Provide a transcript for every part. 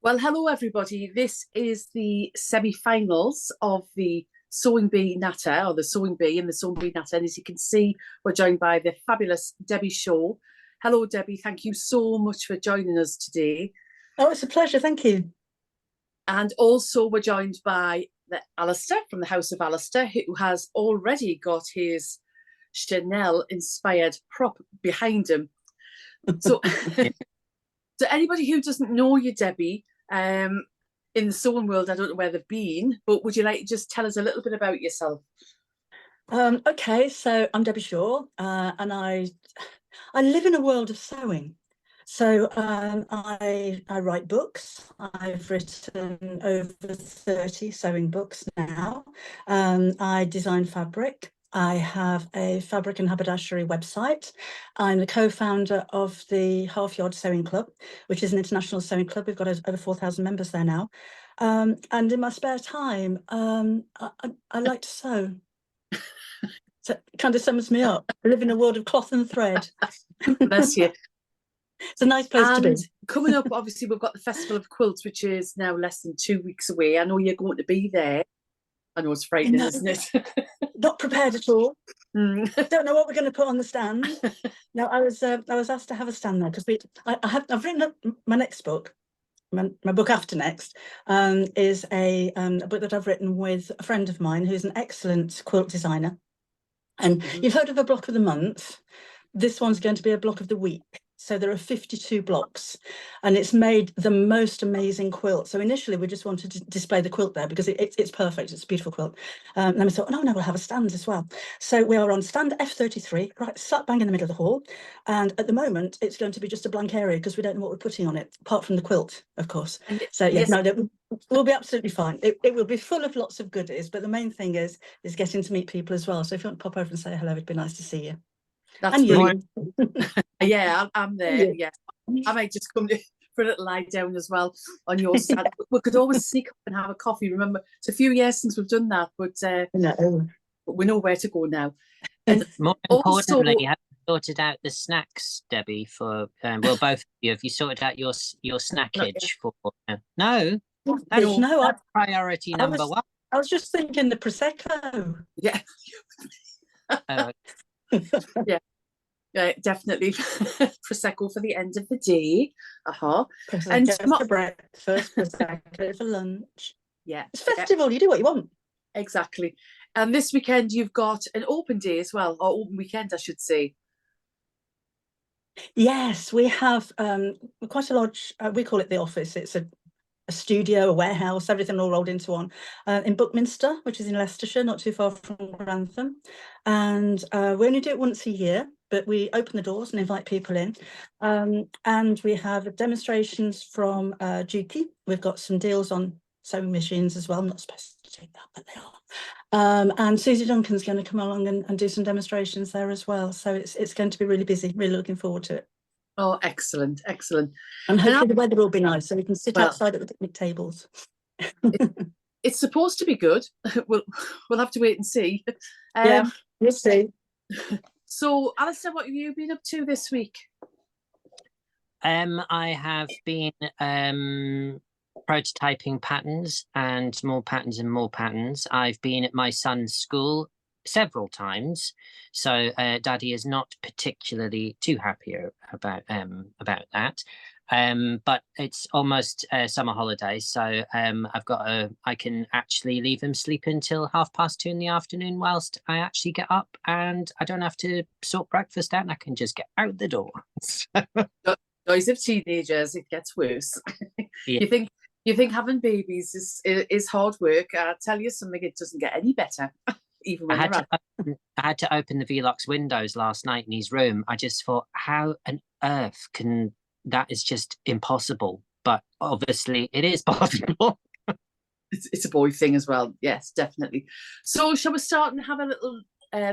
Well, hello everybody. This is the semi-finals of the Sewing Bee Natter, or the Sewing Bee and the Sewing Bee Natter. And as you can see, we're joined by the fabulous Debbie Shaw. Hello, Debbie. Thank you so much for joining us today. Oh, it's a pleasure. Thank you. And also we're joined by Alistair from the House of Alistair, who has already got his Chanel-inspired prop behind him. So, so anybody who doesn't know you, Debbie, in the sewing world, I don't know where they've been, but would you like to just tell us a little bit about yourself? Okay, so I'm Debbie Shaw, and I live in a world of sewing. So I write books. I've written over 30 sewing books now. I design fabric. I have a fabric and haberdashery website. I'm the co-founder of the Half Yard Sewing Club, which is an international sewing club. We've got over 4,000 members there now. And in my spare time, I like to sew. So it kind of sums me up. I live in a world of cloth and thread. Bless you. It's a nice place to be. Coming up, obviously, we've got the Festival of Quilts, which is now less than 2 weeks away. I know you're going to be there. I know it's frightening, isn't it? Not prepared at all. Don't know what we're going to put on the stand. No, I was asked to have a stand there because I've written up my next book. My book after next is a book that I've written with a friend of mine who's an excellent quilt designer. And you've heard of a block of the month. This one's going to be a block of the week. So there are 52 blocks, and it's made the most amazing quilt. So initially we just wanted to display the quilt there because it's perfect. It's a beautiful quilt. And then we thought, oh, no, we'll have a stand as well. So we are on stand F33, right, slap bang in the middle of the hall. And at the moment, it's going to be just a blank area because we don't know what we're putting on it, apart from the quilt, of course. So yeah, yes. No, we'll be absolutely fine. It will be full of lots of goodies, but the main thing is getting to meet people as well. So if you want to pop over and say hello, it'd be nice to see you. That's and you. Yeah, I'm there. Yeah, I might just come for a little lie down as well on your stand. We could always sneak up and have a coffee. Remember, it's a few years since we've done that, but we know where to go now. And more importantly, have you sorted out the snacks, Debbie? For well, both of you, have you sorted out your snackage for? No, that's priority number one. I was just thinking the prosecco. Yeah. Yeah, definitely. Prosecco for the end of the day. And for breakfast, prosecco for lunch. Yeah, it's festival. You do what you want. Exactly. And this weekend you've got an open day as well, or open weekend, I should say. Yes, we have quite a large. We call it the office. It's a studio, a warehouse, everything all rolled into one in Buckminster, which is in Leicestershire, not too far from Grantham. And we only do it once a year, but we open the doors and invite people in. And we have demonstrations from Juki. We've got some deals on sewing machines as well. I'm not supposed to take that, but they are. And Susie Duncan's going to come along and do some demonstrations there as well. So it's going to be really busy. Really looking forward to it. Oh, excellent, excellent. And hopefully the weather will be nice so we can sit outside at the picnic tables. It's supposed to be good. We'll have to wait and see. Yeah, we'll see. So, Alistair, what have you been up to this week? I have been prototyping patterns and more patterns and more patterns. I've been at my son's school several times, so Daddy is not particularly too happy about that. But it's almost summer holidays, so I can actually leave him sleep until 2:30 in the afternoon whilst I actually get up, and I don't have to sort breakfast out, and I can just get out the door. Joys of teenagers, it gets worse. Yeah. You think having babies is hard work. I tell you something, it doesn't get any better. Even when I had to open the Velux windows last night in his room. I just thought, how on earth can that is just impossible, but obviously it is possible. It's a boy thing as well. Yes, definitely. So shall we start and have a little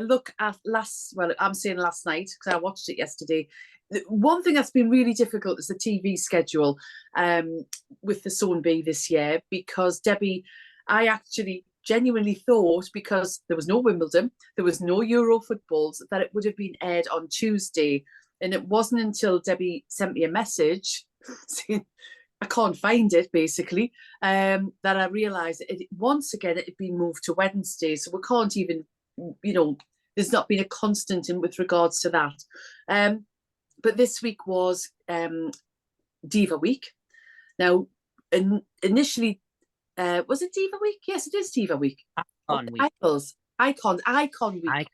look at I'm saying last night because I watched it yesterday. One thing that's been really difficult is the TV schedule with the Sewing Bee this year, because Debbie, I actually genuinely thought, because there was no Wimbledon, there was no Euro footballs, that it would have been aired on Tuesday. And it wasn't until Debbie sent me a message saying, I can't find it, basically, that I realised once again it had been moved to Wednesday, so we can't even, there's not been a constant with regards to that. But this week was Diva Week. Now, initially, was it Diva Week? Yes, it is Diva Week. Icon Week. Icon Week.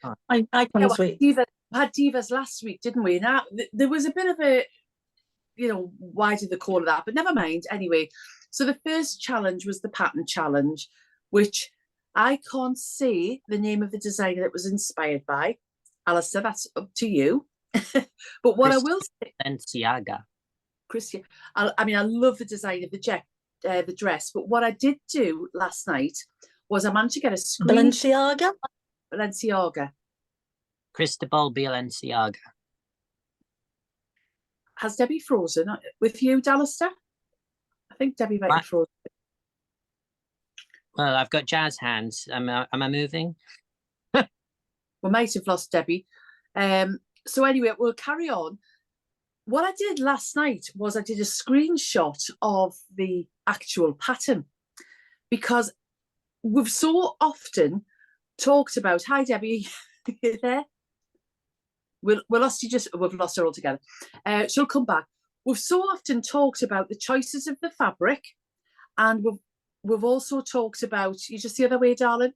Icons Week. We had Divas last week, didn't we? Now, there was a bit of a, why did they call it that? But never mind. Anyway, so the first challenge was the pattern challenge, which I can't say the name of the designer that was inspired by. Alistair, that's up to you. But what I will say, Balenciaga. Christian, I love the design of the dress. But what I did do last night was I managed to get a screen. Balenciaga. Cristobal Balenciaga. Has Debbie frozen with you, Alistair? I think Debbie might have frozen. Well, I've got jazz hands. Am I moving? We might have lost Debbie. So anyway, we'll carry on. What I did last night was I did a screenshot of the actual pattern, because we've so often talked about, hi Debbie, you there? We've lost her altogether. She'll come back. We've so often talked about the choices of the fabric, and we've also talked about, you just the other way, darling.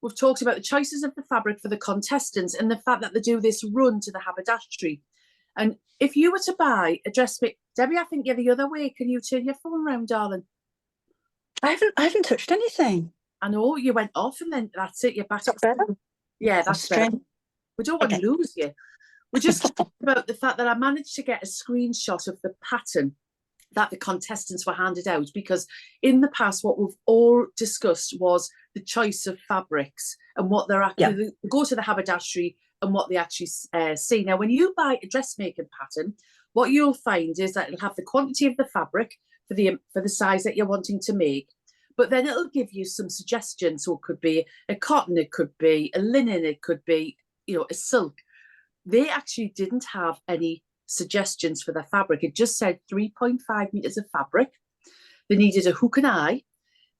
We've talked about the choices of the fabric for the contestants and the fact that they do this run to the haberdashery. And if you were to buy a dressmaker, Debbie, I think you're the other way. Can you turn your phone around, darling? I haven't touched anything. I know, you went off and then that's it. You're back. That's better. Yeah, that's better. We don't want to lose you. We just talked about the fact that I managed to get a screenshot of the pattern that the contestants were handed out, because in the past what we've all discussed was the choice of fabrics and what they're actually go to the haberdashery and what they actually see. Now, when you buy a dressmaking pattern, what you'll find is that it'll have the quantity of the fabric for the size that you're wanting to make, but then it'll give you some suggestions. So it could be a cotton, it could be a linen, it could be a silk. They actually didn't have any suggestions for the fabric. It just said 3.5 meters of fabric. They needed a hook and eye.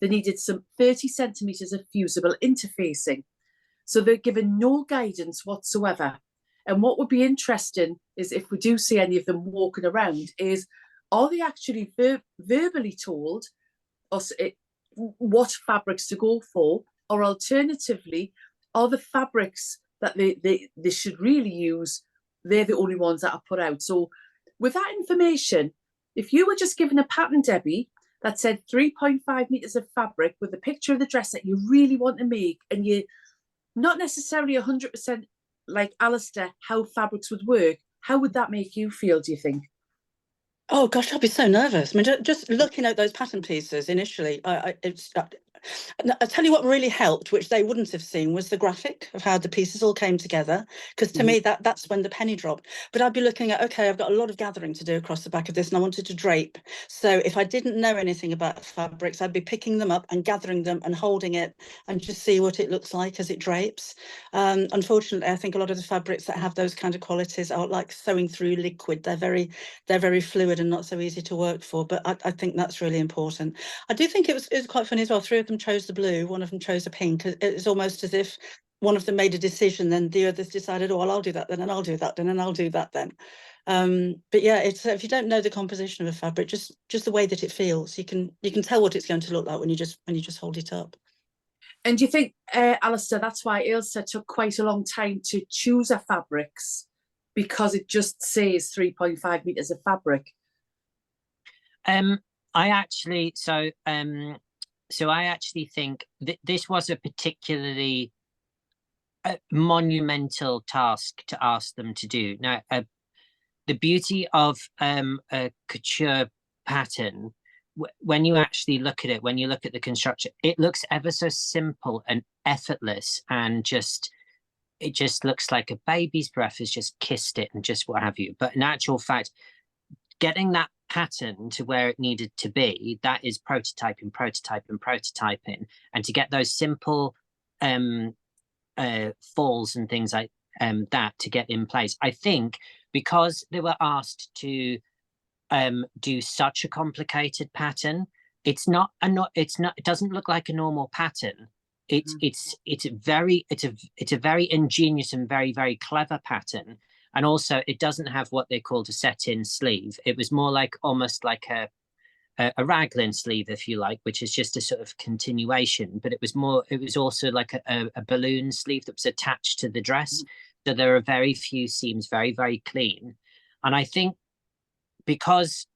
They needed some 30 centimeters of fusible interfacing. So they're given no guidance whatsoever. And what would be interesting is, if we do see any of them walking around, is are they actually verbally told us what fabrics to go for, or alternatively, are the fabrics that they should really use, they're the only ones that are put out? So with that information, if you were just given a pattern, Debbie, that said 3.5 meters of fabric with a picture of the dress that you really want to make, and you're not necessarily 100% like Alistair how fabrics would work, how would that make you feel, do you think? Oh gosh, I'd be so nervous. I mean, just looking at those pattern pieces initially, I'll tell you what really helped, which they wouldn't have seen, was the graphic of how the pieces all came together. Because to me, that's when the penny dropped. But I'd be looking at, okay, I've got a lot of gathering to do across the back of this, and I wanted to drape. So if I didn't know anything about fabrics, I'd be picking them up and gathering them and holding it and just see what it looks like as it drapes. Unfortunately, I think a lot of the fabrics that have those kind of qualities are like sewing through liquid. They're very fluid and not so easy to work for. But I think that's really important. I do think it was quite funny as well. 3 of them chose the blue, 1 of them chose a pink. It's almost as if one of them made a decision, then the others decided, oh, well, I'll do that then, and I'll do that then, and I'll do that then. But yeah, it's if you don't know the composition of a fabric, just the way that it feels, you can tell what it's going to look like when you just hold it up. And do you think, Alistair, that's why Ailsa took quite a long time to choose her fabrics, because it just says 3.5 meters of fabric? I actually think that this was a particularly monumental task to ask them to do. Now, the beauty of a couture pattern, when you actually look at it, when you look at the construction, it looks ever so simple and effortless, and it just looks like a baby's breath has just kissed it and just what have you. But in actual fact, getting that pattern to where it needed to be, that is prototyping, and to get those simple falls and things like that to get in place. I think because they were asked to do such a complicated pattern. It's not it doesn't look like a normal pattern. It's a very ingenious and very, very clever pattern. And also it doesn't have what they called a set-in sleeve. It was more like almost like a raglan sleeve, if you like, which is just a sort of continuation, but it was also like a balloon sleeve that was attached to the dress. So there are very few seams, very, very clean. And I think because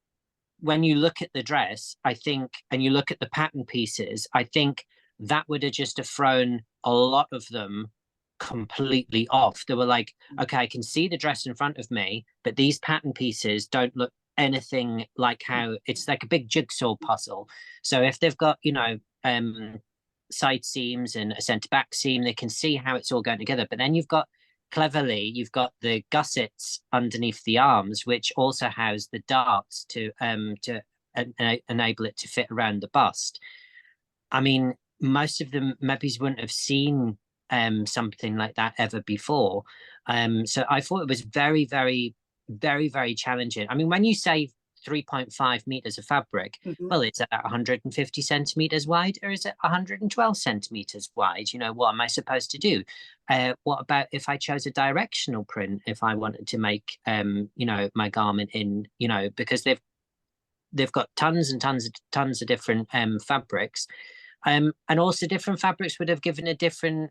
when you look at the dress, I think, and you look at the pattern pieces, I think that would have just have thrown a lot of them completely off. They were like, okay, I can see the dress in front of me, but these pattern pieces don't look anything like how it's like a big jigsaw puzzle. So if they've got, you know, side seams and a centre back seam, they can see how it's all going together. But then you've got the gussets underneath the arms, which also house the darts to enable it to fit around the bust. I mean, most of them maybe wouldn't have seen something like that ever before. So I thought it was very, very, very, very challenging. I mean, when you say 3.5 meters of fabric, well, it's at 150 centimeters wide, or is it 112 centimeters wide? You know, what am I supposed to do? What about if I chose a directional print, if I wanted to make you know, my garment in, you know, because they've got tons and tons of different fabrics. And also different fabrics would have given a different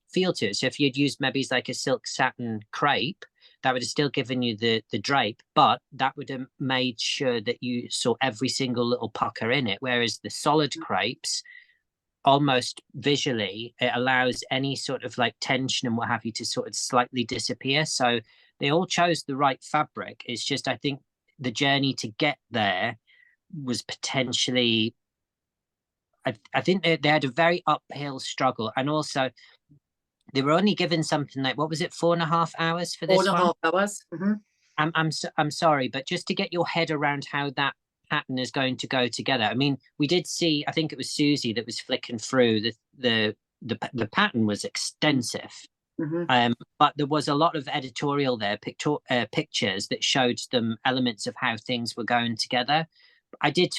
feel to it. So if you'd used maybe like a silk satin crepe, that would have still given you the drape, but that would have made sure that you saw every single little pucker in it. Whereas the solid crepes, almost visually, it allows any sort of like tension and what have you to sort of slightly disappear. So they all chose the right fabric. It's just, I think the journey to get there was potentially, I think they had a very uphill struggle. And also they were only given something like, what was it, 4.5 hours for this one? 4.5 hours. I'm sorry, but just to get your head around how that pattern is going to go together. I mean, we did see, I think it was Susie that was flicking through the pattern was extensive. But there was a lot of editorial there, pictures that showed them elements of how things were going together. I did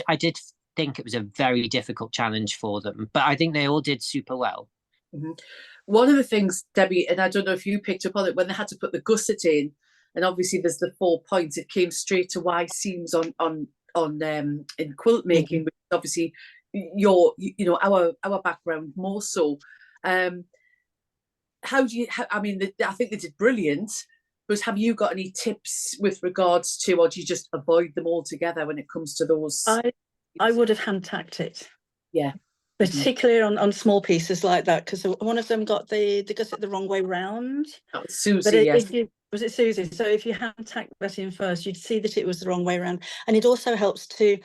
think it was a very difficult challenge for them, but I think they all did super well. One of the things, Debbie, and I don't know if you picked up on it, when they had to put the gusset in, and obviously there's the 4 points, it came straight to Y seams on in quilt making, which obviously our background more so. How do you? I mean, I think they did brilliant. But have you got any tips with regards to, or do you just avoid them altogether when it comes to those? I would have hand tacked it. Yeah. Particularly on small pieces like that, because one of them got the gusset the wrong way round. That was Susie, yes. Was it Susie? So if you hand tacked that in first, you'd see that it was the wrong way around. And it also helps to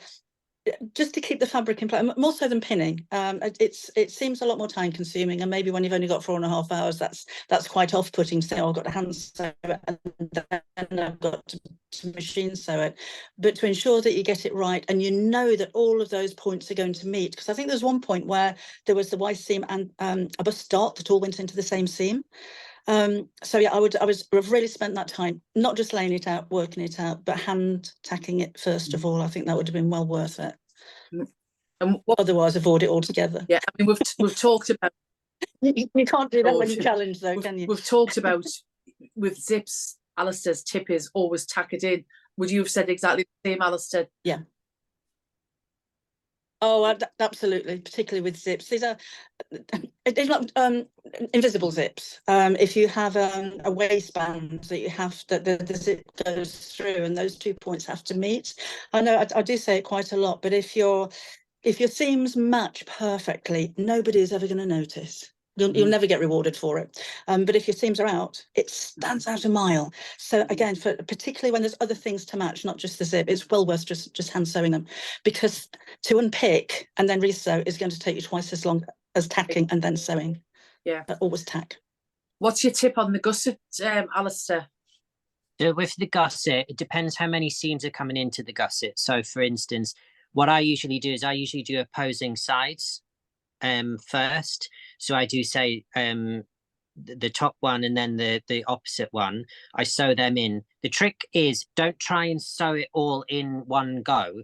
just to keep the fabric in place, more so than pinning. It seems a lot more time consuming, and maybe when you've only got 4.5 hours, that's quite off-putting to say, oh, I've got to hand sew it and then I've got to machine sew it. But to ensure that you get it right and you know that all of those points are going to meet, because I think there's one point where there was the Y seam and a bust dart that all went into the same seam. So yeah, I would have really spent that time not just laying it out, working it out, but hand tacking it first of all. I think that would have been well worth it. And otherwise, avoid it altogether. Yeah, I mean, we've talked about. You can't do that when you challenge, though, can you? We've talked about with zips. Alistair's tip is always tack it in. Would you have said exactly the same, Alistair? Yeah. Oh, absolutely, particularly with zips. These are not invisible zips. If you have a waistband that you have that the zip goes through, and those 2 points have to meet. I know I do say it quite a lot, but if your seams match perfectly, nobody is ever going to notice. You'll never get rewarded for it. But if your seams are out, it stands out a mile. So again, particularly when there's other things to match, not just the zip, it's well worth just hand sewing them, because to unpick and then resew is going to take you twice as long as tacking and then sewing. Yeah. But always tack. What's your tip on the gusset, Alistair? So with the gusset, it depends how many seams are coming into the gusset. So for instance, what I usually do is do opposing sides first. So I do say the top one and then the opposite one. I sew them in. The trick is, don't try and sew it all in one go.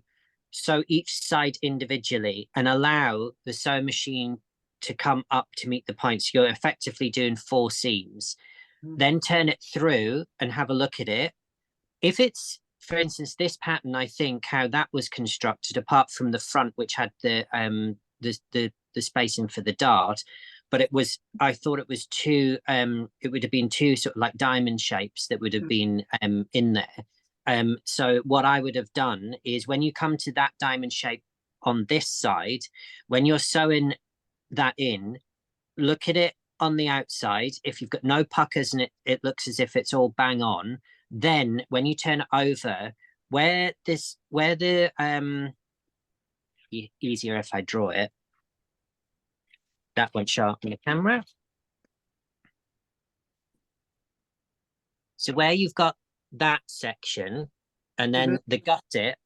Sew each side individually and allow the sewing machine to come up to meet the points. You're effectively doing 4 seams. Then turn it through and have a look at it. If it's, for instance, this pattern, I think how that was constructed, apart from the front, which had the spacing for the dart, but I thought it was two, it would have been 2 sort of like diamond shapes that would have been in there. So what I would have done is, when you come to that diamond shape on this side, when you're sewing that in, look at it on the outside. If you've got no puckers and it looks as if it's all bang on, then when you turn it over, where the easier if I draw it, that won't show up on the camera. So where you've got that section, and then the gusset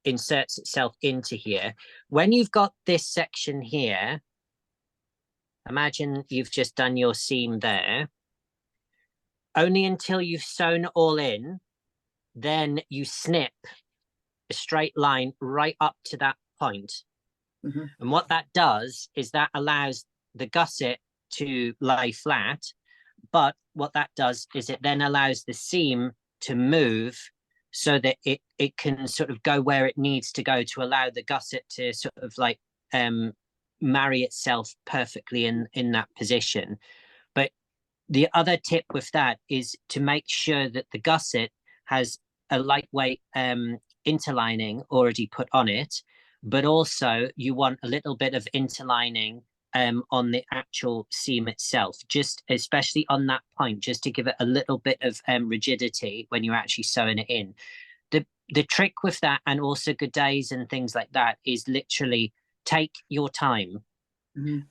inserts itself into here. When you've got this section here, imagine you've just done your seam there. Only until you've sewn all in, then you snip a straight line right up to that point. And what that does is that allows the gusset to lay flat, but what that does is it then allows the seam to move so that it can sort of go where it needs to go to allow the gusset to sort of like marry itself perfectly in that position. But the other tip with that is to make sure that the gusset has a lightweight interlining already put on it, but also you want a little bit of interlining on the actual seam itself, just especially on that point, just to give it a little bit of rigidity when you're actually sewing it in. The trick with that, and also good days and things like that, is literally take your time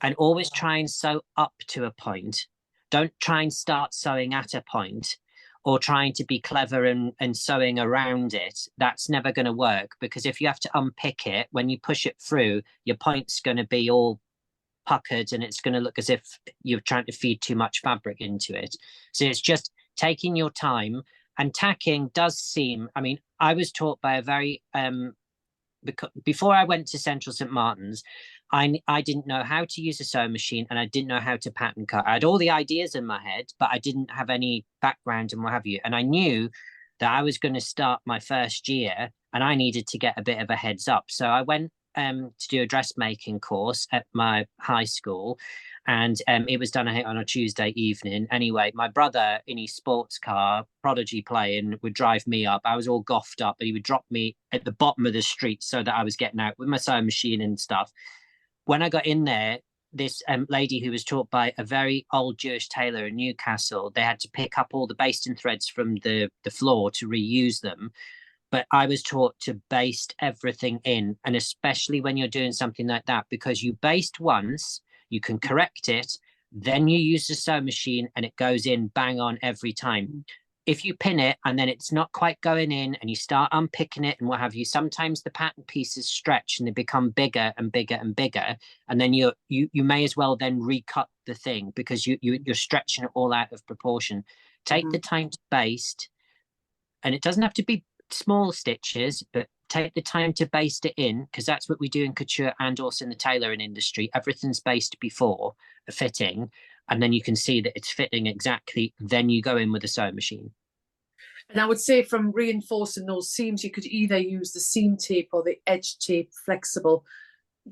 and always try and sew up to a point. Don't try and start sewing at a point or trying to be clever and sewing around it. That's never going to work, because if you have to unpick it, when you push it through, your point's going to be all puckered and it's going to look as if you're trying to feed too much fabric into it. So it's just taking your time. And tacking does seem, I mean, I was taught by a very, before I went to Central St. Martin's, I didn't know how to use a sewing machine, and I didn't know how to pattern cut. I had all the ideas in my head, but I didn't have any background and what have you. And I knew that I was going to start my first year and I needed to get a bit of a heads up. So I went to do a dressmaking course at my high school, and it was done, I think, on a Tuesday evening. Anyway, my brother in his sports car, Prodigy playing, would drive me up. I was all goffed up, and he would drop me at the bottom of the street so that I was getting out with my sewing machine and stuff. When I got in there, this lady who was taught by a very old Jewish tailor in Newcastle, they had to pick up all the basting threads from the floor to reuse them. But I was taught to baste everything in, and especially when you're doing something like that, because you baste once, you can correct it, then you use the sewing machine and it goes in bang on every time. If you pin it and then it's not quite going in and you start unpicking it and what have you, sometimes the pattern pieces stretch and they become bigger and bigger and bigger. And then you may as well then recut the thing, because you're stretching it all out of proportion. Take the time to baste, and it doesn't have to be small stitches, but take the time to baste it in, because that's what we do in couture and also in the tailoring industry. Everything's basted before a fitting, and then you can see that it's fitting exactly. Then you go in with a sewing machine. And I would say, from reinforcing those seams, you could either use the seam tape or the edge tape flexible,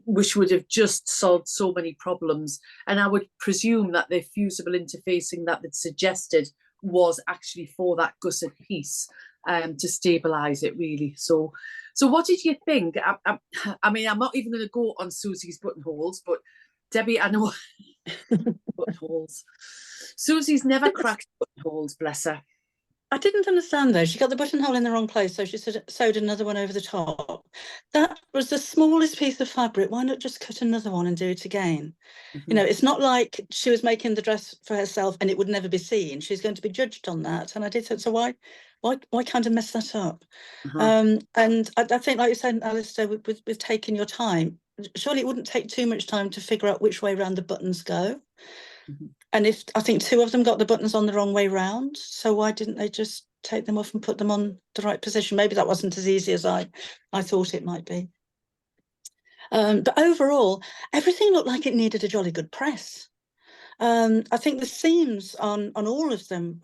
which would have just solved so many problems. And I would presume that the fusible interfacing that they'd suggested was actually for that gusset piece, to stabilize it, really. So what did you think? I mean, I'm not even going to go on Susie's buttonholes, but Debbie, I know buttonholes. Susie's never cracked buttonholes, bless her. I didn't understand though. She got the buttonhole in the wrong place, so she sewed another one over the top. That was the smallest piece of fabric. Why not just cut another one and do it again? You know, it's not like she was making the dress for herself and it would never be seen. She's going to be judged on that. And I did say, so why kind of mess that up? And I think, like you said, Alistair, with taking your time, surely it wouldn't take too much time to figure out which way round the buttons go. Mhm. And if I think 2 of them got the buttons on the wrong way round, so why didn't they just take them off and put them on the right position? Maybe that wasn't as easy as I thought it might be. But overall, everything looked like it needed a jolly good press. I think the seams on all of them,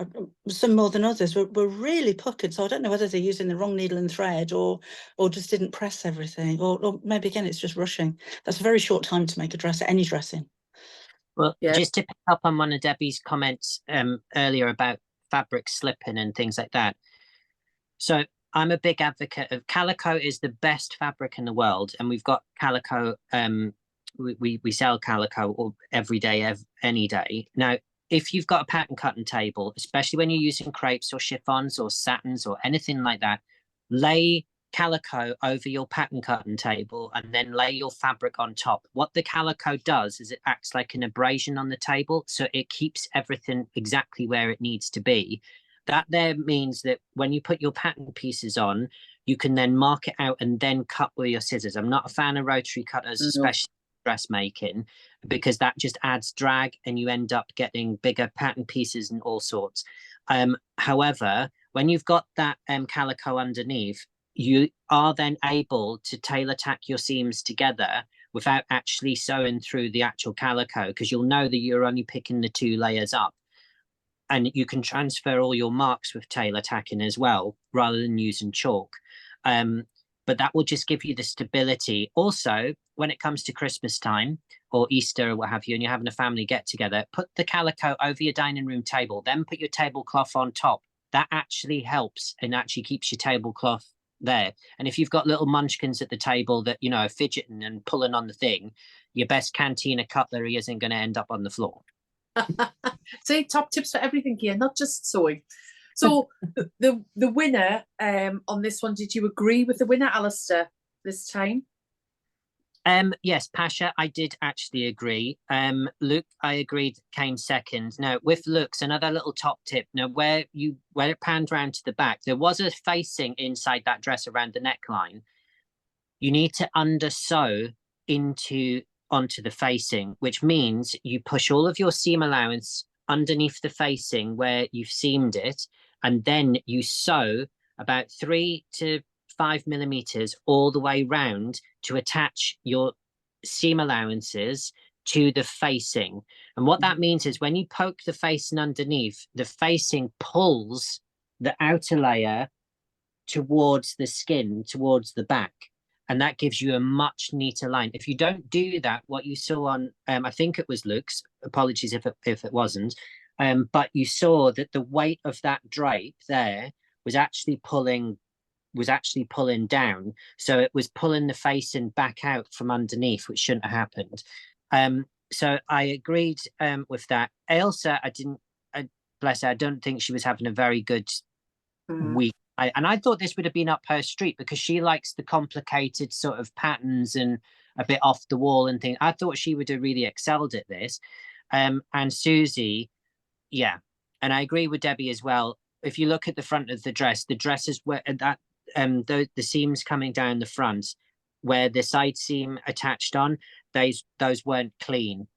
some more than others, were really puckered. So I don't know whether they're using the wrong needle and thread or just didn't press everything. Or maybe, again, it's just rushing. That's a very short time to make a dress, any dressing. Well, Yeah. just to pick up on one of Debbie's comments earlier about fabric slipping and things like that. So I'm a big advocate of calico is the best fabric in the world, and we've got calico. We sell calico every day, any day. Now, if you've got a pattern cutting table, especially when you're using crepes or chiffons or satins or anything like that, lay calico over your pattern cutting table and then lay your fabric on top. What the calico does is it acts like an abrasion on the table, so it keeps everything exactly where it needs to be. That there means that when you put your pattern pieces on, you can then mark it out and then cut with your scissors. I'm not a fan of rotary cutters, especially dressmaking, because that just adds drag and you end up getting bigger pattern pieces and all sorts. However, when you've got that calico underneath, you are then able to tailor tack your seams together without actually sewing through the actual calico, because you'll know that you're only picking the 2 layers up. And you can transfer all your marks with tailor tacking as well, rather than using chalk. But that will just give you the stability. Also, when it comes to Christmas time or Easter or what have you, and you're having a family get together, put the calico over your dining room table, then put your tablecloth on top. That actually helps and actually keeps your tablecloth there. And if you've got little munchkins at the table that, you know, are fidgeting and pulling on the thing, your best cantina cutlery isn't going to end up on the floor. See, top tips for everything here, not just sewing. So the winner on this one, did you agree with the winner, Alistair, this time? Yes, Pasha, I did actually agree. Luke, I agreed, came second. Now, with looks, another little top tip. Now, where it panned round to the back, there was a facing inside that dress around the neckline. You need to under sew onto the facing, which means you push all of your seam allowance underneath the facing where you've seamed it, and then you sew about 3 to 5 millimeters all the way round to attach your seam allowances to the facing. And what that means is when you poke the facing underneath, the facing pulls the outer layer towards the skin, towards the back. And that gives you a much neater line. If you don't do that, what you saw on, I think it was Luke's, apologies if it wasn't, but you saw that the weight of that drape there was actually pulling down. So it was pulling the facing back out from underneath, which shouldn't have happened. So I agreed with that. Ailsa, bless her, I don't think she was having a very good week. And I thought this would have been up her street because she likes the complicated sort of patterns and a bit off the wall and things. I thought she would have really excelled at this. And Susie, yeah. And I agree with Debbie as well. If you look at the front of the dress is where that the seams coming down the front, where the side seam attached on, those weren't clean.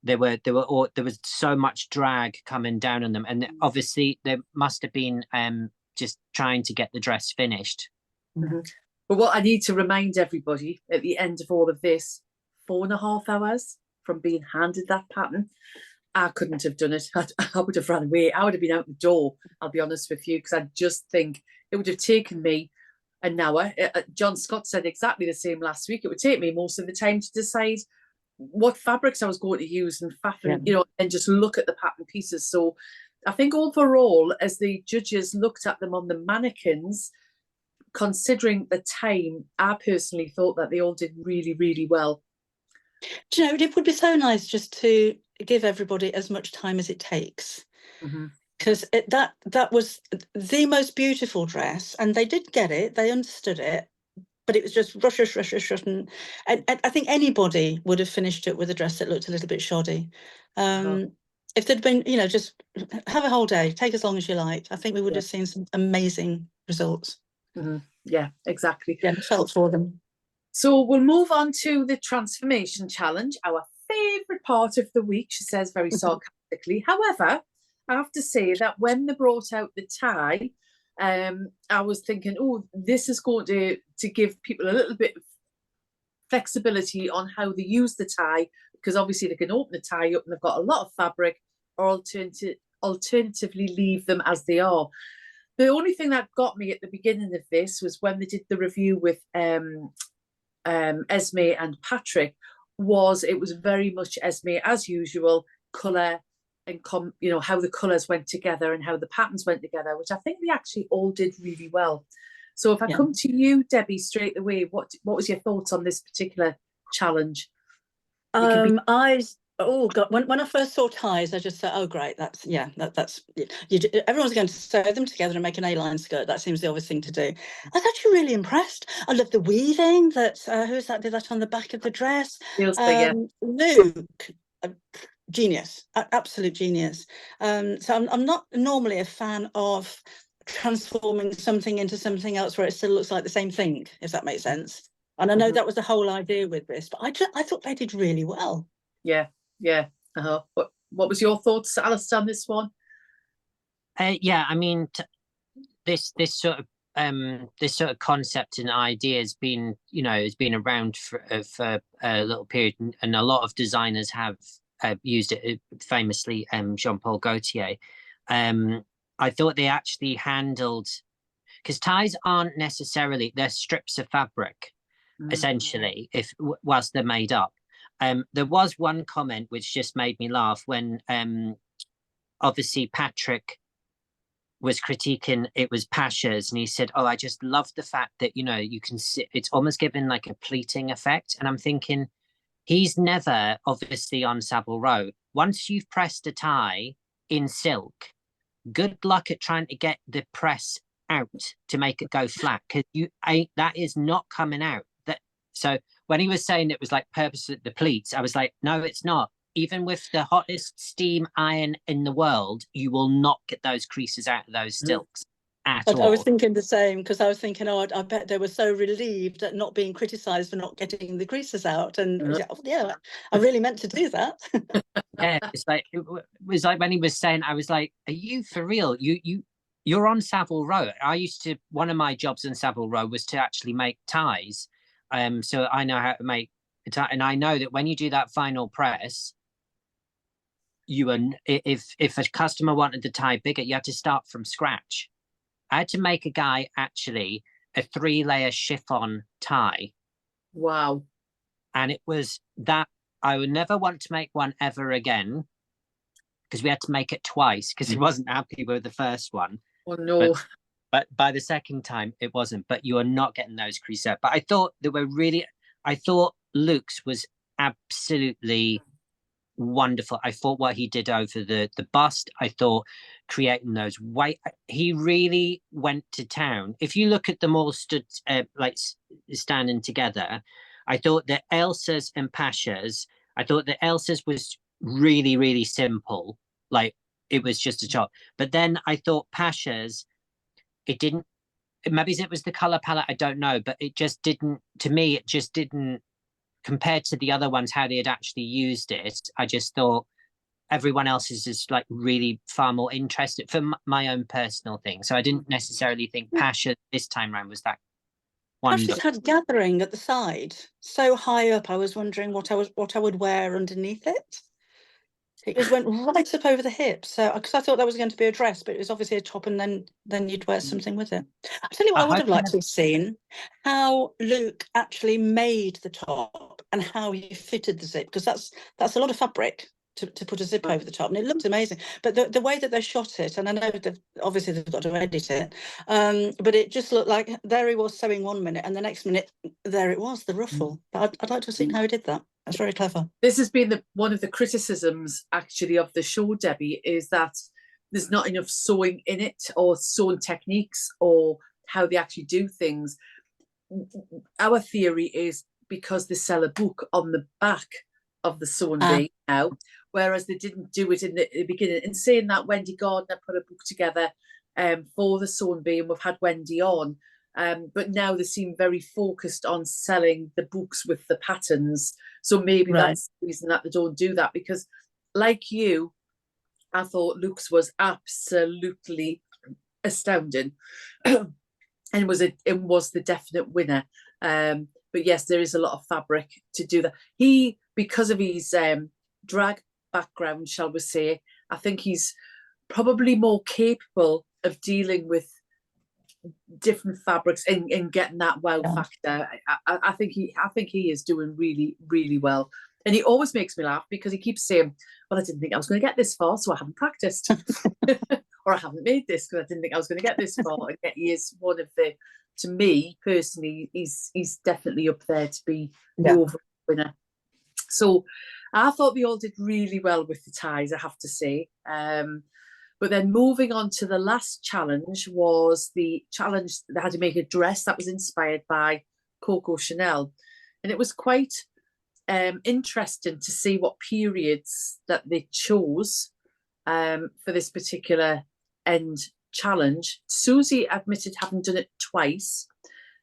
There was so much drag coming down on them, and obviously there must have been just trying to get the dress finished. Mm-hmm. But what I need to remind everybody at the end of all of this, 4.5 hours from being handed that pattern, I couldn't have done it. I would have run away. I would have been out the door, I'll be honest with you, because I just think it would have taken me an hour. John Scott said exactly the same last week. It would take me most of the time to decide what fabrics I was going to use and and just look at the pattern pieces. So I think overall, as the judges looked at them on the mannequins, considering the time, I personally thought that they all did really, really well. Do you know, it would be so nice just to give everybody as much time as it takes. Because that was the most beautiful dress, and they did get it, they understood it, but it was just rush. And I think anybody would have finished it with a dress that looked a little bit shoddy. If there'd been, just have a whole day, take as long as you liked, I think we would have seen some amazing results. Yeah, exactly. Yeah, felt for them. So we'll move on to the transformation challenge, our favourite part of the week, she says very sarcastically. However, I have to say that when they brought out the tie, I was thinking, oh, this is going to give people a little bit of flexibility on how they use the tie, because obviously they can open the tie up and they've got a lot of fabric, or alternatively leave them as they are. The only thing that got me at the beginning of this was when they did the review with Esme and Patrick. It was very much Esme as usual, colour and how the colours went together and how the patterns went together, which I think they actually all did really well. So if I come to you, Debbie, straight away, what was your thoughts on this particular challenge? When I first saw ties, I just thought, oh great, that's everyone's going to sew them together and make an A-line skirt. That seems the obvious thing to do. I was actually really impressed. I love the weaving that who's that did that on the back of the dress? Luke, genius, absolute genius. So I'm not normally a fan of transforming something into something else where it still looks like the same thing, if that makes sense. And I know that was the whole idea with this, but I thought they did really well. Yeah. What was your thoughts, Alistair, on this one? I mean, this sort of concept and idea has been around for a little period, and a lot of designers have used it. Famously, Jean-Paul Gaultier. I thought they actually handled, because ties aren't necessarily, they're strips of fabric, essentially, whilst they're made up. There was one comment which just made me laugh when obviously Patrick was critiquing, it was Pasha's, and he said, oh, I just love the fact that, you can see it's almost given like a pleating effect. And I'm thinking, he's never obviously on Savile Row. Once you've pressed a tie in silk, good luck at trying to get the press out to make it go flat, because that is not coming out. So when he was saying it was like purposely the pleats, I was like, no, it's not. Even with the hottest steam iron in the world, you will not get those creases out of those silks at all. I was thinking the same, because I was thinking, oh, I bet they were so relieved at not being criticised for not getting the creases out. And I really meant to do that. Yeah, it was like when he was saying, I was like, are you for real? You're on Savile Row. One of my jobs in Savile Row was to actually make ties. So I know how to make a tie, and I know that when you do that final press, if a customer wanted the tie bigger, you had to start from scratch. I had to make a guy actually a 3-layer chiffon tie. Wow. And it was that I would never want to make one ever again, because we had to make it twice because he wasn't happy with the first one. Oh no. But by the second time it wasn't. But you are not getting those creases out. But I thought Luke's was absolutely wonderful. I thought what he did over the bust, I thought creating those white, he really went to town. If you look at them all standing together, I thought that Elsa's and Pasha's, I thought that Elsa's was really, really simple. Like, it was just a chop. But then I thought Pasha's, maybe it was the color palette, I don't know, but it just didn't, to me, it just didn't, compared to the other ones, how they had actually used it. I just thought everyone else is just like really far more interested for my own personal thing. So I didn't necessarily think Pasha this time around was that wonderful. Pasha's had gathering at the side, so high up. I was wondering what I would wear underneath it. It just went right up over the hips. So, because I thought that was going to be a dress, but it was obviously a top, and then you'd wear something with it. I'll tell you what I would have liked to have seen, how Luke actually made the top and how he fitted the zip, because that's a lot of fabric to put a zip over the top, and it looked amazing. But the way that they shot it, and I know obviously they've got to edit it, but it just looked like there he was sewing one minute, and the next minute there it was, the ruffle. But I'd like to have seen how he did that. That's very clever. This has been one of the criticisms actually of the show, Debbie, is that there's not enough sewing in it, or sewing techniques, or how they actually do things. Our theory is because they sell a book on the back of the Sewing Bee now, whereas they didn't do it in the beginning. And saying that, Wendy Gardner put a book together for the Sewing Bee, and we've had Wendy on. But now they seem very focused on selling the books with the patterns. So maybe that's the reason that they don't do that, because like you, I thought Luke's was absolutely astounding. And it was the definite winner. But yes, there is a lot of fabric to do that. He, because of his drag background, shall we say, I think he's probably more capable of dealing with different fabrics and getting that wow factor. I think he is doing really, really well. And he always makes me laugh because he keeps saying, well, I didn't think I was going to get this far, so I haven't practiced. Or I haven't made this because I didn't think I was going to get this far. And yet he is one of the, to me personally, he's definitely up there to be the overall winner. So I thought they all did really well with the ties, I have to say. But then moving on to the last challenge was the challenge they had to make a dress that was inspired by Coco Chanel. And it was quite interesting to see what periods that they chose for this particular end challenge. Susie admitted having done it twice.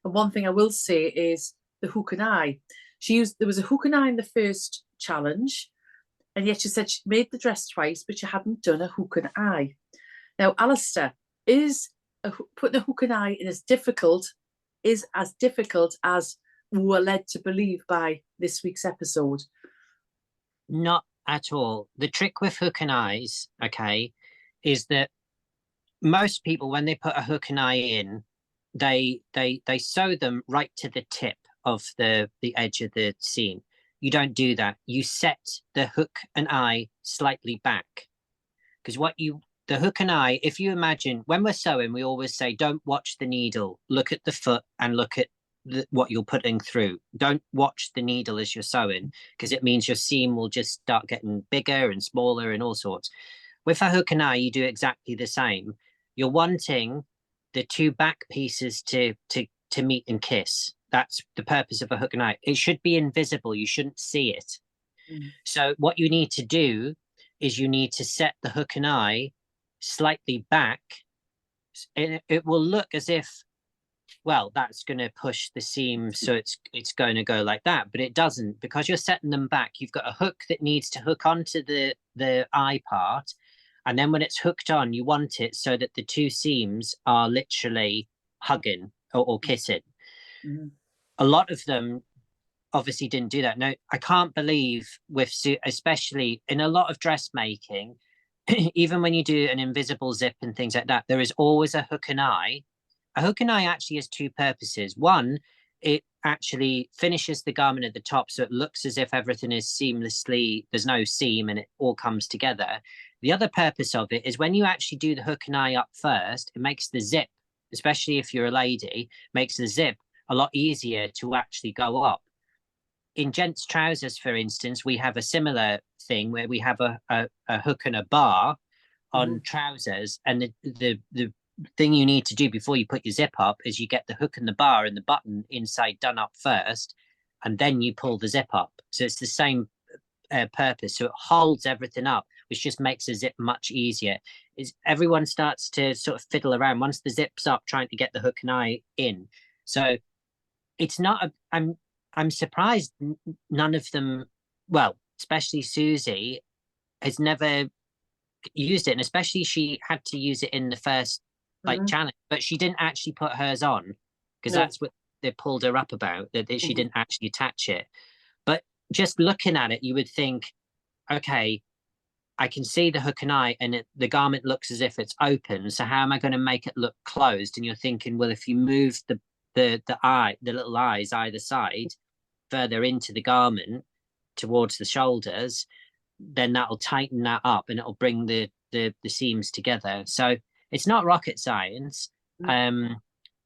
And one thing I will say is the hook and eye. There was a hook and eye in the first challenge, and yet she said she made the dress twice, but she hadn't done a hook and eye. Now, Alistair, is putting a hook and eye in as difficult as we were led to believe by this week's episode? Not at all. The trick with hook and eyes, okay, is that most people, when they put a hook and eye in, they sew them right to the tip of the edge of the seam. You don't do that. You set the hook and eye slightly back, because the hook and eye, if you imagine, when we're sewing, we always say, don't watch the needle, look at the foot and look at what you're putting through. Don't watch the needle as you're sewing, because it means your seam will just start getting bigger and smaller and all sorts. With a hook and eye, you do exactly the same. You're wanting the two back pieces to meet and kiss. That's the purpose of a hook and eye. It should be invisible. You shouldn't see it. So what you need to do is you need to set the hook and eye slightly back. And it will look as if, well, that's going to push the seam, so it's going to go like that, but it doesn't, because you're setting them back. You've got a hook that needs to hook onto the eye part, and then when it's hooked on, you want it so that the two seams are literally hugging or kissing. A lot of them obviously didn't do that. Now, I can't believe especially in a lot of dressmaking, even when you do an invisible zip and things like that, there is always a hook and eye. A hook and eye actually has two purposes. One, it actually finishes the garment at the top, so it looks as if everything is seamlessly, there's no seam and it all comes together. The other purpose of it is when you actually do the hook and eye up first, it makes the zip, especially if you're a lady, makes the zip a lot easier to actually go up. In gents' trousers, for instance, we have a similar thing where we have a hook and a bar on trousers, and the thing you need to do before you put your zip up is you get the hook and the bar and the button inside done up first, and then you pull the zip up. So it's the same purpose. So it holds everything up, which just makes the zip much easier. Everyone starts to sort of fiddle around once the zip's up, trying to get the hook and eye in. So it's not I'm surprised none of them, well, especially Susie, has never used it, and especially she had to use it in the first challenge, but she didn't actually put hers on, because that's what they pulled her up about, that she didn't actually attach it. But just looking at it, you would think, okay, I can see the hook and eye, and the garment looks as if it's open, so how am I going to make it look closed? And you're thinking, well, if you move the little eyes either side further into the garment towards the shoulders, then that'll tighten that up and it'll bring the seams together. So it's not rocket science, and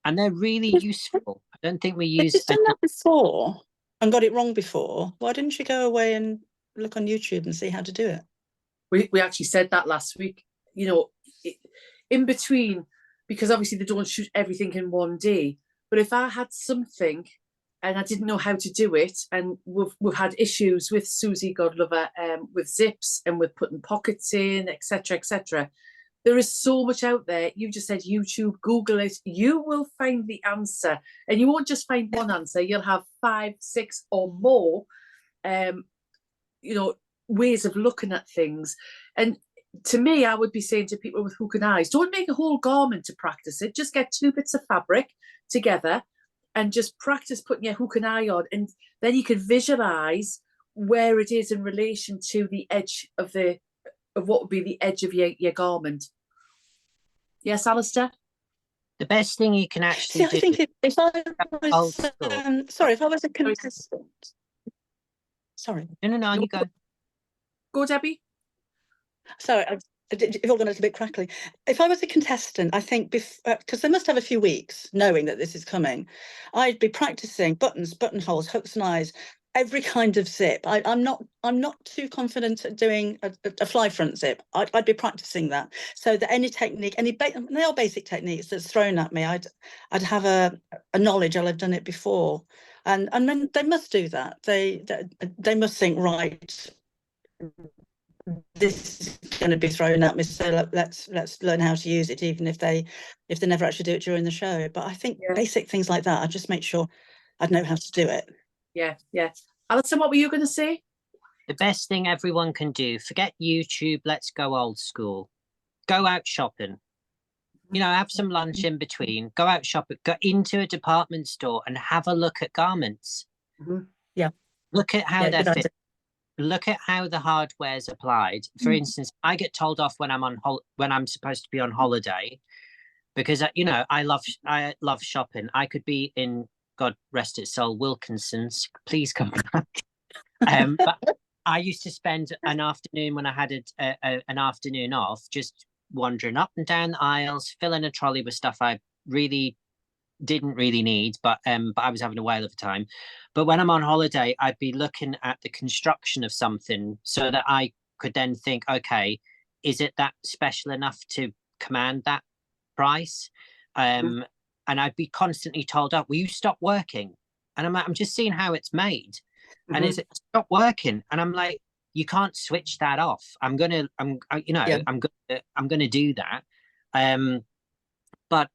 they're really useful. I don't think we use. If you've done that before and got it wrong before, why didn't you go away and look on YouTube and see how to do it? We actually said that last week. You know, in between, because obviously they don't shoot everything in one day. But if I had something and I didn't know how to do it, and we've had issues with Susie Godlover with zips and with putting pockets in, etc., There is so much out there. You just said YouTube, Google it. You will find the answer, and you won't just find one answer. You'll have 5, 6, or more, ways of looking at things. And to me, I would be saying to people with hook and eyes, don't make a whole garment to practice it. Just get 2 bits of fabric together and just practice putting your hook and eye on, and then you can visualize where it is in relation to the edge of what would be the edge of your garment. Yes, Alistair? The best thing you can actually do. I think if I was a contestant. Sorry. No, you go. Go, Debbie. Sorry, it all gone a little bit crackly. If I was a contestant, I think, because they must have a few weeks knowing that this is coming, I'd be practicing buttons, buttonholes, hooks and eyes, every kind of zip. I'm not too confident at doing a fly front zip. I'd be practicing that, so that any technique, they are basic techniques that's thrown at me, I'd have a knowledge. I'll have done it before, and then they must do that. They must think, right, this is going to be thrown at me, so let's learn how to use it, even if they never actually do it during the show. But I think basic things like that, I just make sure I'd know how to do it. Yeah. Alison, what were you going to say? The best thing everyone can do, forget YouTube, let's go old school. Go out shopping. Have some lunch in between, go out shopping, go into a department store and have a look at garments. Yeah. Look at how they're fit. Look at how the hardware's applied. For instance, I get told off when I'm supposed to be on holiday, because I love shopping. I could be in, God rest its soul, Wilkinson's. Please come back. But I used to spend an afternoon when I had an afternoon off, just wandering up and down the aisles, filling a trolley with stuff I really didn't really need, but I was having a whale of a time. But when I'm on holiday, I'd be looking at the construction of something so that I could then think, okay, is it that special enough to command that price? And I'd be constantly told, "Oh, will you stop working?" And I'm like, I'm just seeing how it's made. And is it stop working? And I'm like, you can't switch that off. I'm gonna do that. But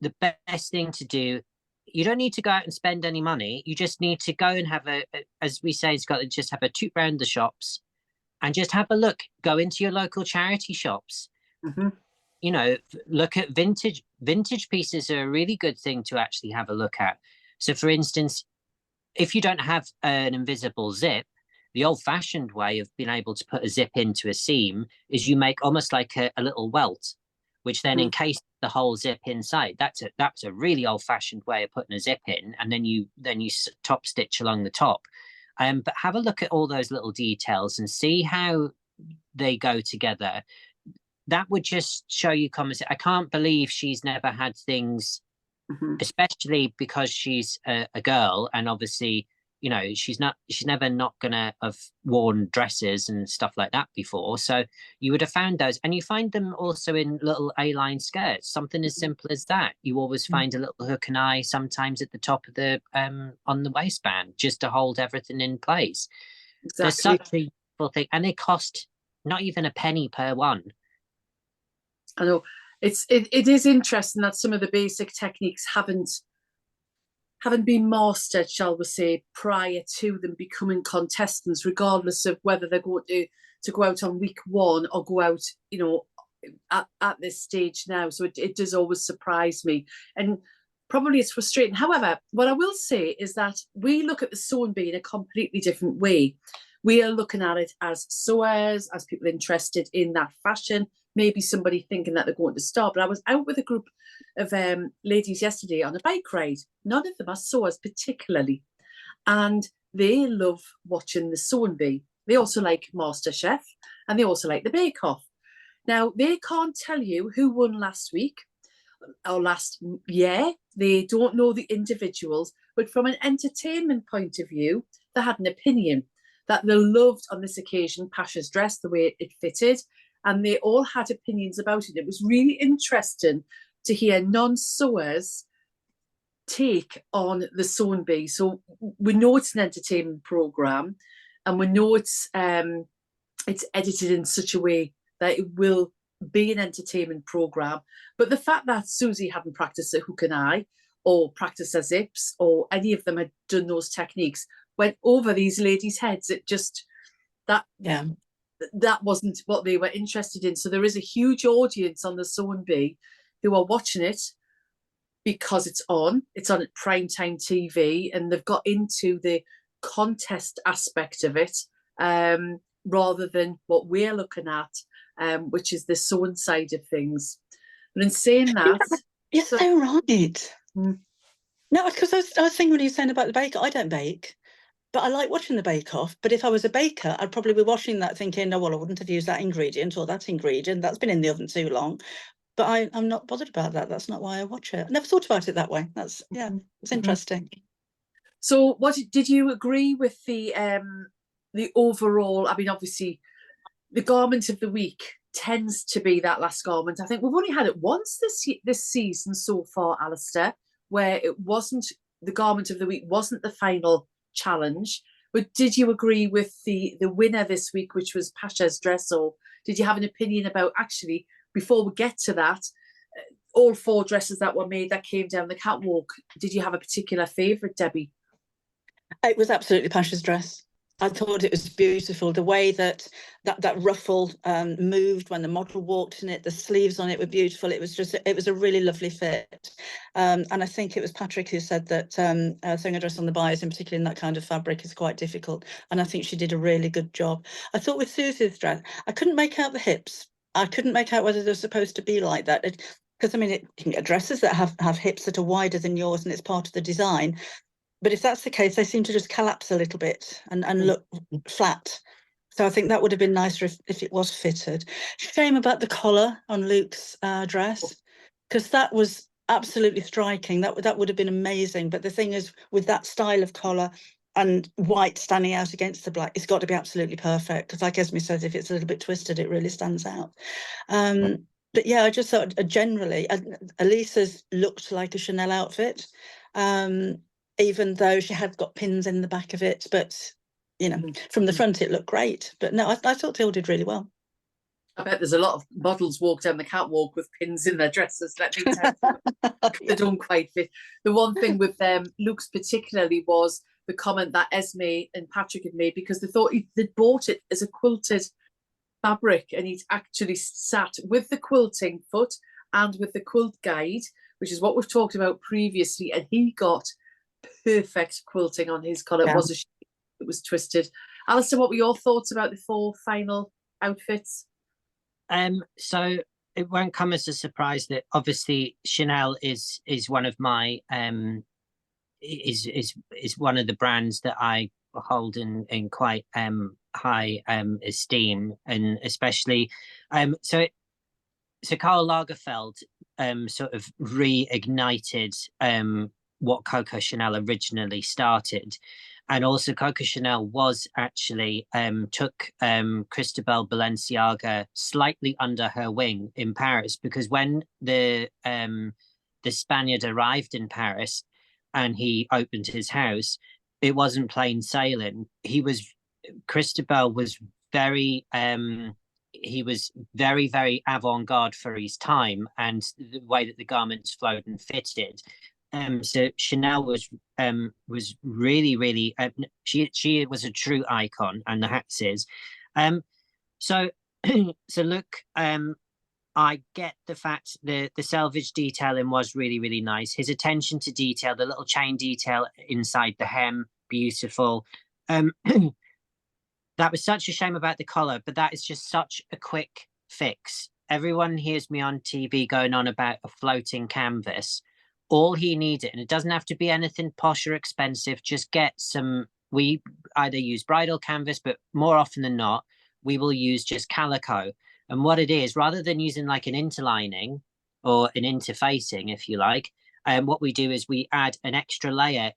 the best thing to do, you don't need to go out and spend any money. You just need to go and have as we say, just have a toot round the shops and just have a look. Go into your local charity shops. Look at vintage pieces are a really good thing to actually have a look at. So for instance, if you don't have an invisible zip, the old-fashioned way of being able to put a zip into a seam is you make almost like a little welt, which then encases the whole zip inside. That's a really old-fashioned way of putting a zip in, and then you top stitch along the top. But have a look at all those little details and see how they go together. That would just show you common sense. I can't believe she's never had things, especially because she's a girl, and obviously, she's never not gonna have worn dresses and stuff like that before. So you would have found those, and you find them also in little A-line skirts, something as simple as that. You always find a little hook and eye sometimes at the top of the on the waistband, just to hold everything in place. Exactly. There's such a useful thing, and they cost not even a penny per one. I know it is interesting that some of the basic techniques haven't been mastered, shall we say, prior to them becoming contestants, regardless of whether they're going to go out on week 1 or go out, at this stage now. So it does always surprise me, and probably it's frustrating. However, what I will say is that we look at the sewing bee in a completely different way. We are looking at it as sewers, as people interested in that fashion, maybe somebody thinking that they're going to start. But I was out with a group of ladies yesterday on a bike ride. None of them are sewers particularly, and they love watching the Sewing Bee. They also like MasterChef, and they also like the Bake Off. Now, they can't tell you who won last week or last year. They don't know the individuals, but from an entertainment point of view, they had an opinion that they loved on this occasion Pasha's dress, the way it fitted, and they all had opinions about it. It was really interesting to hear non-sewers take on the Sewing Bee. So we know it's an entertainment programme, and we know it's edited in such a way that it will be an entertainment programme. But the fact that Susie hadn't practiced a hook and eye or practiced her zips or any of them had done those techniques went over these ladies' heads. It just, that wasn't what they were interested in. So there is a huge audience on the Sewing Bee who are watching it because it's on at primetime TV, and they've got into the contest aspect of it rather than what we're looking at, which is the sewing side of things. But in saying that, you're so right. No, because I was thinking when you were saying about the baker, I don't bake, but I like watching the Bake Off. But if I was a baker, I'd probably be watching that thinking, oh, well, I wouldn't have used that ingredient or that ingredient. That's been in the oven too long. But I'm not bothered about that. That's not why I watch it. I never thought about it that way. That's, it's interesting. So what did you agree with the overall? I mean, obviously, the garment of the week tends to be that last garment. I think we've only had it once this season so far, Alistair, where it wasn't, the garment of the week wasn't the final challenge. But did you agree with the winner this week, which was Pasha's dress, or did you have an opinion about, actually, before we get to that, all 4 dresses that were made that came down the catwalk, did you have a particular favourite, Debbie? It was absolutely Pasha's dress. I thought it was beautiful. The way that ruffle moved when the model walked in it, the sleeves on it were beautiful. It was a really lovely fit. And I think it was Patrick who said that sewing a dress on the bias, in particular in that kind of fabric, is quite difficult. And I think she did a really good job. I thought with Susie's dress, I couldn't make out the hips. I couldn't make out whether they're supposed to be like that. Because, I mean, you can get dresses that have hips that are wider than yours, and it's part of the design. But if that's the case, they seem to just collapse a little bit and look flat. So I think that would have been nicer if it was fitted. Shame about the collar on Luke's dress, because that was absolutely striking. That would have been amazing. But the thing is, with that style of collar and white standing out against the black, it's got to be absolutely perfect. Because like Esme says, if it's a little bit twisted, it really stands out. But yeah, I just thought generally, Elisa's looked like a Chanel outfit. Even though she had got pins in the back of it, but from the front it looked great. But no, I thought they all did really well. I bet there's a lot of models walk down the catwalk with pins in their dresses, let me tell you. They don't quite fit. The one thing with Luke's particularly was the comment that Esme and Patrick had made, because they thought they'd bought it as a quilted fabric, and he'd actually sat with the quilting foot and with the quilt guide, which is what we've talked about previously, and he got perfect quilting on his collar. It was twisted. Alistair, what were your thoughts about the 4 final outfits? So it won't come as a surprise that obviously Chanel is one of my is one of the brands that I hold in quite high esteem, and especially so Karl Lagerfeld sort of reignited what Coco Chanel originally started. And also Coco Chanel was actually took Cristobal Balenciaga slightly under her wing in Paris, because when the Spaniard arrived in Paris and he opened his house, it wasn't plain sailing. Cristobal was very very avant-garde for his time, and the way that the garments flowed and fitted. So Chanel was really she was a true icon, and the hats is. So look, I get the fact the selvage detailing was really nice. His attention to detail, the little chain detail inside the hem, beautiful. That was such a shame about the collar, but that is just such a quick fix. Everyone hears me on TV going on about a floating canvas. All he needed, and it doesn't have to be anything posh or expensive, just get some, we either use bridal canvas, but more often than not, we will use just calico. And what it is, rather than using like an interlining or an interfacing, if you like, what we do is we add an extra layer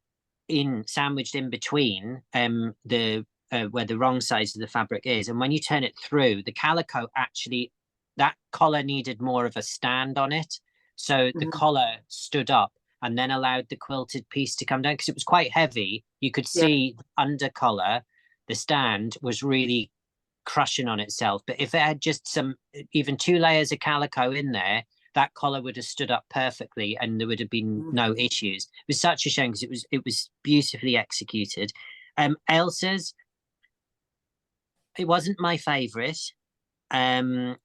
sandwiched in between where the wrong size of the fabric is. And when you turn it through, the calico actually, that collar needed more of a stand on it. So the collar stood up and then allowed the quilted piece to come down, because it was quite heavy. You could see the under collar, the stand was really crushing on itself. But if it had just even 2 layers of calico in there, that collar would have stood up perfectly and there would have been no issues. It was such a shame because it was beautifully executed. Elsa's, it wasn't my favourite. And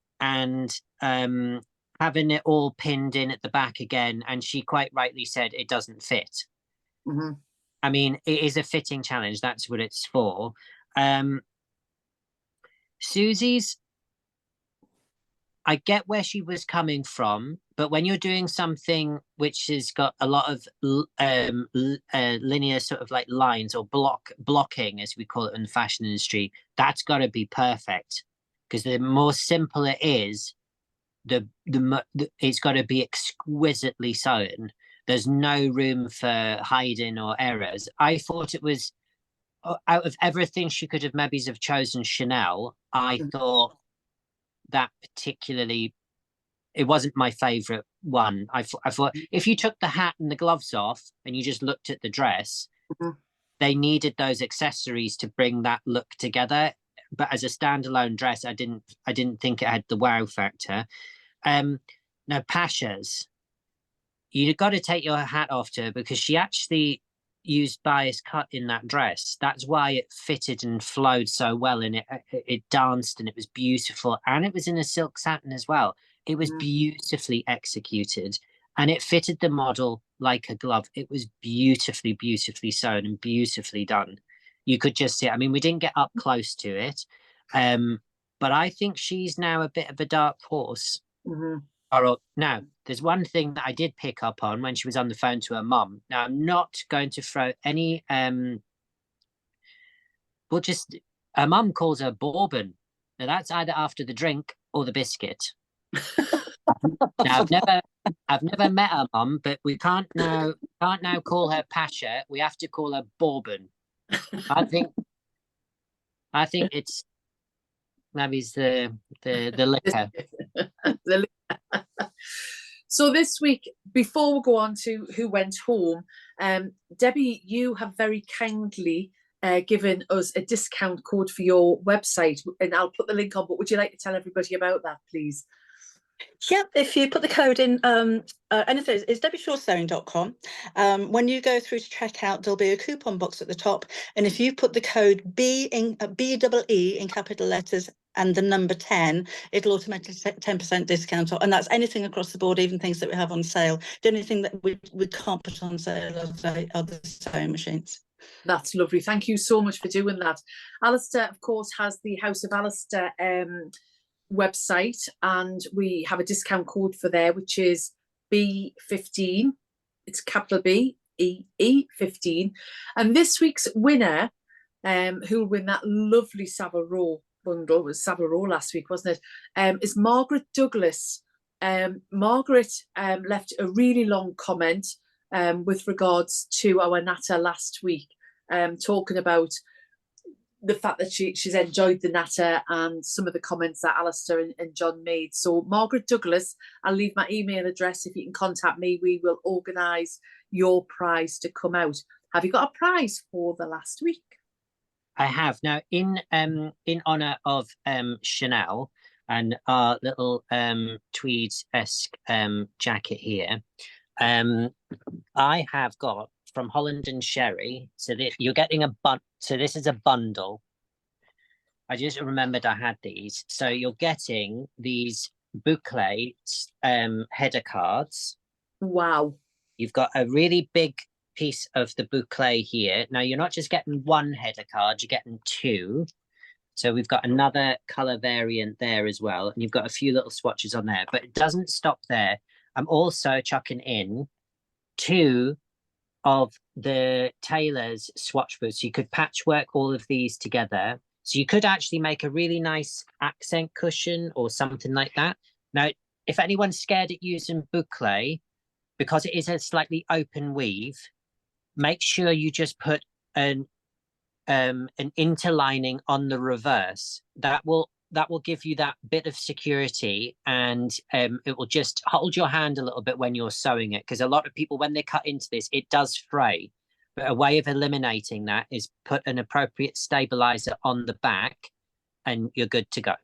having it all pinned in at the back again, and she quite rightly said it doesn't fit. I mean, it is a fitting challenge. That's what it's for. Susie's, I get where she was coming from, but when you're doing something which has got a lot of linear sort of like lines or blocking, as we call it in the fashion industry, that's got to be perfect. Because the more simple it is, it's got to be exquisitely sewn. There's no room for hiding or errors. I thought it was, out of everything she could have maybe have chosen Chanel, I thought that particularly, it wasn't my favorite one. I thought if you took the hat and the gloves off and you just looked at the dress, they needed those accessories to bring that look together. But as a standalone dress, I didn't think it had the wow factor. Now Pasha's, you got to take your hat off to her because she actually used bias cut in that dress. That's why it fitted and flowed so well, and it danced and it was beautiful, and it was in a silk satin as well. It was beautifully executed and it fitted the model like a glove. It was beautifully sewn and beautifully done. You could just see it. I mean, we didn't get up close to it, but I think she's now a bit of a dark horse. Now, there's one thing that I did pick up on when she was on the phone to her mum. Now, I'm not going to throw any, her mum calls her bourbon. Now, that's either after the drink or the biscuit. Now, I've never met her mum, but we can't now call her Pasha. We have to call her bourbon. I think it's maybe it's the liquor. The liquor. So this week, before we go on to who went home, Debbie, you have very kindly given us a discount code for your website, and I'll put the link on, but would you like to tell everybody about that, please? Yep, if you put the code in, anything, it's debbieshawsewing.com. When you go through to checkout, there'll be a coupon box at the top. And if you put the code BEE in capital letters and the number 10, it'll automatically take 10% discount. And that's anything across the board, even things that we have on sale. The only thing that we can't put on sale are the sewing machines. That's lovely. Thank you so much for doing that. Alistair, of course, has the House of Alistair website, and we have a discount code for there, which is B15. It's capital B E 15. And this week's winner, who will win that lovely Savile bundle, was Savile last week, wasn't it? Is Margaret Douglas. Margaret left a really long comment with regards to our natter last week, talking about the fact that she's enjoyed the natter and some of the comments that Alistair and John made. So Margaret Douglas, I'll leave my email address. If you can contact me, we will organise your prize to come out. Have you got a prize for the last week? I have. Now, in honour of Chanel and our little tweed-esque jacket here, I have got from Holland and Sherry. So you're getting so this is a bundle. I just remembered I had these. So you're getting these boucle header cards. Wow. You've got a really big piece of the boucle here. Now you're not just getting one header card, you're getting two. So we've got another colour variant there as well. And you've got a few little swatches on there, but it doesn't stop there. I'm also chucking in 2 of the tailor's swatch books. You could patchwork all of these together. So you could actually make a really nice accent cushion or something like that. Now, if anyone's scared at using boucle, because it is a slightly open weave, make sure you just put an interlining on the reverse. That will give you that bit of security, and it will just hold your hand a little bit when you're sewing it, because a lot of people, when they cut into this, it does fray. But a way of eliminating that is put an appropriate stabilizer on the back and you're good to go.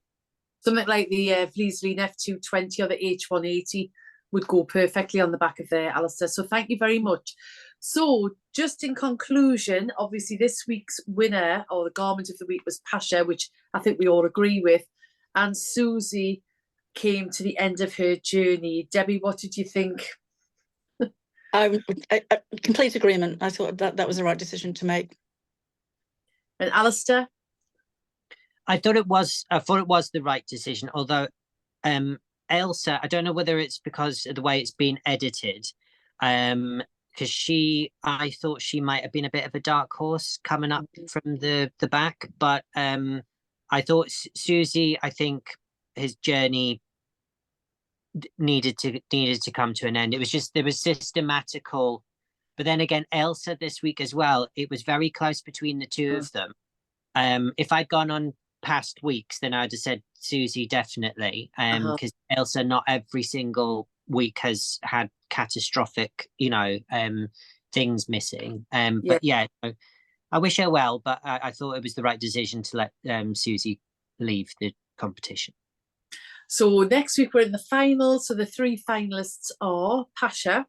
Something like the Vliesleen F220 or the H180 would go perfectly on the back of there, Alistair. So thank you very much. So just in conclusion, obviously this week's winner or the garment of the week was Pasha, which I think we all agree with. And Susie came to the end of her journey. Debbie, what did you think? I complete agreement. I thought that was the right decision to make. And Alistair? I thought it was the right decision, although Ailsa, I don't know whether it's because of the way it's been edited, because I thought she might have been a bit of a dark horse coming up from the back, but I thought Susie, I think his journey needed to come to an end. It was just, there was systematical, but then again, Ailsa this week as well, it was very close between the two of them. If I'd gone on past weeks, then I'd have said Susie definitely, because Ailsa not every single week has had catastrophic, things missing. But yeah, I wish her well, but I thought it was the right decision to let Susie leave the competition. So next week we're in the final. So the three finalists are Pasha,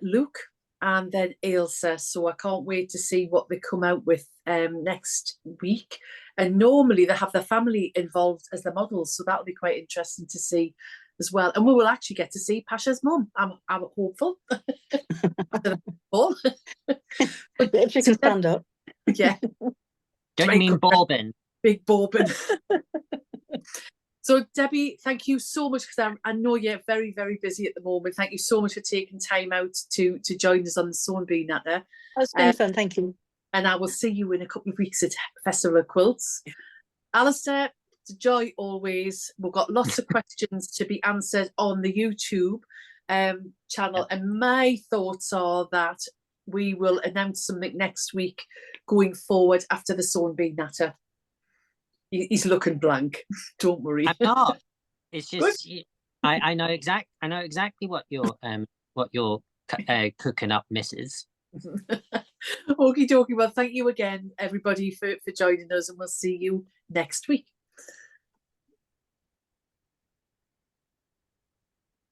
Luke, and then Ailsa. So I can't wait to see what they come out with next week. And normally they have their family involved as the models, so that'll be quite interesting to see as well. And we will actually get to see Pasha's mum. I'm hopeful. If she can stand up. Yeah. Don't you mean Bourbon? Big Bourbon. So Debbie, thank you so much, because I know you're very, very busy at the moment. Thank you so much for taking time out to join us on the Sewing Bee Natter. That's been fun, thank you. And I will see you in a couple of weeks at Festival of Quilts. Alistair, it's a joy always. We've got lots of questions to be answered on the YouTube channel. And my thoughts are that we will announce something next week going forward after the Sewing Bee Natter. He's looking blank. Don't worry. I'm not. It's just I know exactly what you're cooking up, Mrs. Okie dokie. Well, thank you again, everybody, for joining us, and we'll see you next week.